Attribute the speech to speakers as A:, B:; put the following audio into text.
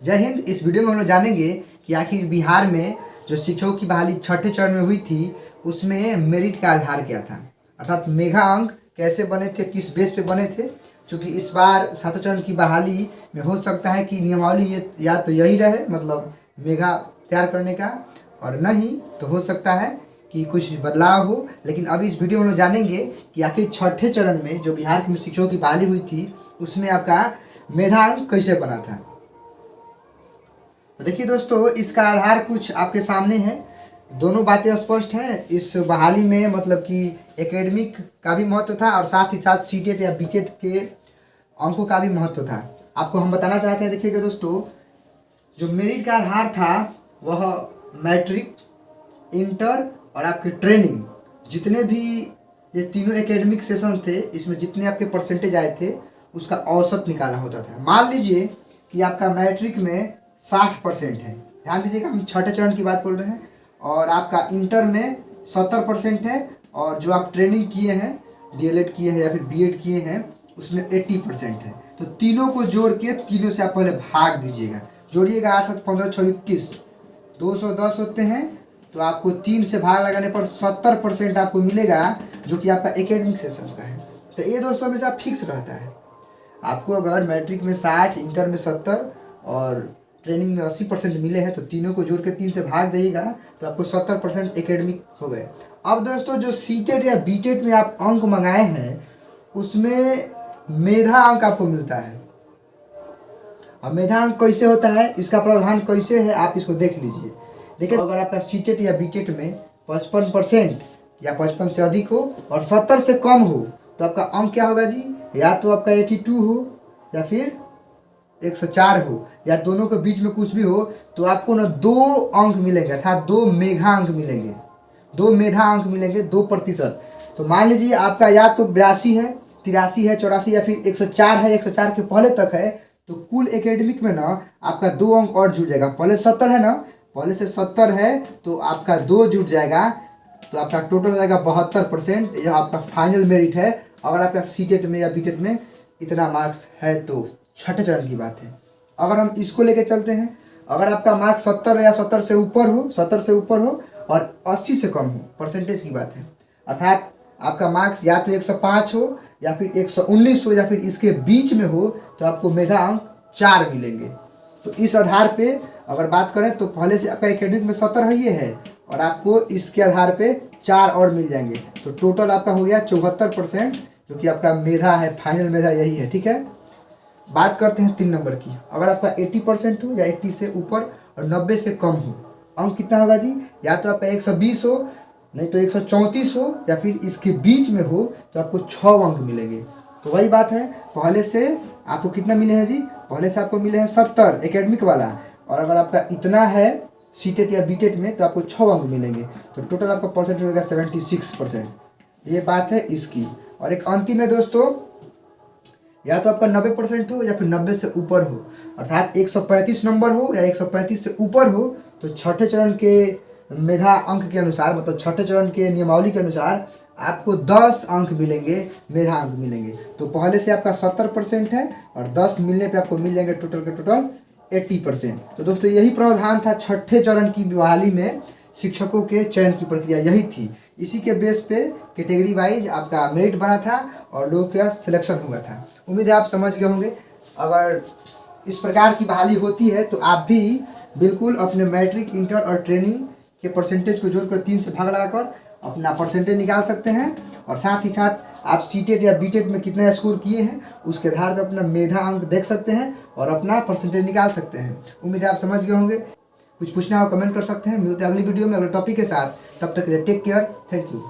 A: जय हिंद। इस वीडियो में हम लोग जानेंगे कि आखिर बिहार में जो शिक्षकों की बहाली छठे चरण में हुई थी उसमें मेरिट का आधार क्या था, अर्थात मेगा अंक कैसे बने थे, किस बेस पे बने थे। क्योंकि इस बार सातवें चरण की बहाली में हो सकता है कि नियमावली ये या तो यही रहे, मतलब मेगा तैयार करने का, और नहीं तो हो सकता है कि कुछ बदलाव हो। लेकिन अभी इस वीडियो में हम लोग जानेंगे कि आखिर छठे चरण में जो बिहार में शिक्षकों की बहाली हुई थी उसमें आपका मेधांक कैसे बना था। तो देखिए दोस्तों, इसका आधार कुछ आपके सामने है। दोनों बातें स्पष्ट हैं। इस बहाली में मतलब कि एकेडमिक का भी महत्व था और साथ ही साथ सीटेट या बीटेट के अंकों का भी महत्व था। आपको हम बताना चाहते हैं, देखिएगा दोस्तों, जो मेरिट का आधार था वह मैट्रिक, इंटर और आपके ट्रेनिंग, जितने भी ये तीनों एकेडमिक सेशन थे, इसमें जितने आपके परसेंटेज आए थे उसका औसत निकालना होता था। मान लीजिए कि आपका मैट्रिक में 60% है, ध्यान दीजिएगा, हम छठे चरण की बात बोल रहे हैं, और आपका इंटर में 70% है, और जो आप ट्रेनिंग किए हैं, डीएलएड किए हैं या फिर बीएड किए हैं, उसमें 80% है। तो तीनों को जोड़ के तीनों से आप पहले भाग दीजिएगा, जोड़िएगा। 8 7 15 36 210 होते हैं, तो आपको 3 से भाग लगाने पर 70% आपको मिलेगा, जो कि आपका एकेडमिक सेशन का है। तो ये दोस्तों हमेशा फिक्स रहता है। आपको अगर मैट्रिक में 60, इंटर में 70 और ट्रेनिंग में 80% मिले हैं, तो तीनों को जोड़ के 3 से भाग देगा तो आपको 70% एकेडमिक हो गए। अब दोस्तों, जो सीटेट या बीटेट में आप अंक मंगाए हैं उसमें मेधा अंक आपको मिलता है। अब मेधा अंक कैसे होता है, इसका प्रावधान कैसे है, आप इसको देख लीजिए। देखिए, अगर आपका सीटेट या बीटेट में 55% या 55 से अधिक हो और 70 से कम हो तो आपका अंक क्या होगा जी, या तो आपका 82 हो या फिर 104 हो, या दोनों के बीच में कुछ भी हो, तो आपको ना 2 अंक मिलेंगे, अर्थात 2 मेघा अंक मिलेंगे, 2 मेधा अंक मिलेंगे, 2%। तो मान लीजिए आपका या तो 82 है, 83 है, 84 या फिर 104 है, 104 के पहले तक है, तो कुल एकेडमिक में ना आपका 2 अंक और जुड़ जाएगा। पहले 70 है ना, पहले से 70 है तो आपका 2 जुड़ जाएगा, तो आपका टोटल हो जाएगा 72%। यह आपका फाइनल मेरिट है अगर आपका सीटेट में या बीटेट में इतना मार्क्स है तो। छठे चरण की बात है। अगर हम इसको लेके चलते हैं, अगर आपका मार्क्स 70 या 70 से ऊपर हो, 70 से ऊपर हो और 80 से कम हो, परसेंटेज की बात है, अर्थात आपका मार्क्स या तो 105 हो या फिर 119 हो या फिर इसके बीच में हो, तो आपको मेधा अंक 4 मिलेंगे। तो इस आधार पे अगर बात करें तो पहले से आपका एकेडमिक में 70 है, ये है, और आपको इसके आधार पे 4 और मिल जाएंगे, तो टोटल आपका हो गया 74%, जो कि आपका मेधा है, फाइनल मेधा यही है। ठीक है, बात करते हैं 3 नंबर की। अगर आपका 80% हो या 80 से ऊपर और 90 से कम हो, अंक कितना होगा जी, या तो आपका 120 हो, नहीं तो 134 हो, या फिर इसके बीच में हो, तो आपको 6 अंक मिलेंगे। तो वही बात है, पहले से आपको कितना मिले हैं जी, पहले से आपको मिले हैं 70 एकेडमिक वाला, और अगर आपका इतना है सीटेट या बीटेट में तो आपको 6 अंक मिलेंगे, तो टोटल आपका परसेंटेज होगा 76%। ये बात है इसकी। और एक अंतिम है दोस्तों, या तो आपका 90% हो या फिर 90 से ऊपर हो, अर्थात 135 नंबर हो या 135 से ऊपर हो, तो छठे चरण के मेधा अंक के अनुसार, मतलब छठे चरण के नियमावली के अनुसार आपको 10 अंक मिलेंगे, मेधा अंक मिलेंगे। तो पहले से आपका 70% है और 10 मिलने पे आपको मिल जाएंगे टोटल के टोटल 80%। तो दोस्तों, यही प्रावधान था छठे चरण की बहाली में, शिक्षकों के चयन की प्रक्रिया यही थी। इसी के बेस पे कैटेगरी वाइज आपका मेरिट बना था और लोगों का सिलेक्शन हुआ था। उम्मीद है आप समझ गए होंगे। अगर इस प्रकार की बहाली होती है तो आप भी बिल्कुल अपने मैट्रिक, इंटर और ट्रेनिंग के परसेंटेज को जोड़कर 3 से भाग लगाकर अपना परसेंटेज निकाल सकते हैं, और साथ ही साथ आप सीटेट या बीटेट में कितना स्कोर किए हैं उसके आधार पर अपना मेधा अंक देख सकते हैं और अपना परसेंटेज निकाल सकते हैं। उम्मीद है आप समझ गए होंगे। कुछ पूछना हो कमेंट कर सकते हैं। मिलते हैं अगली वीडियो में अगले टॉपिक के साथ, तब तक के लिए टेक केयर, थैंक यू।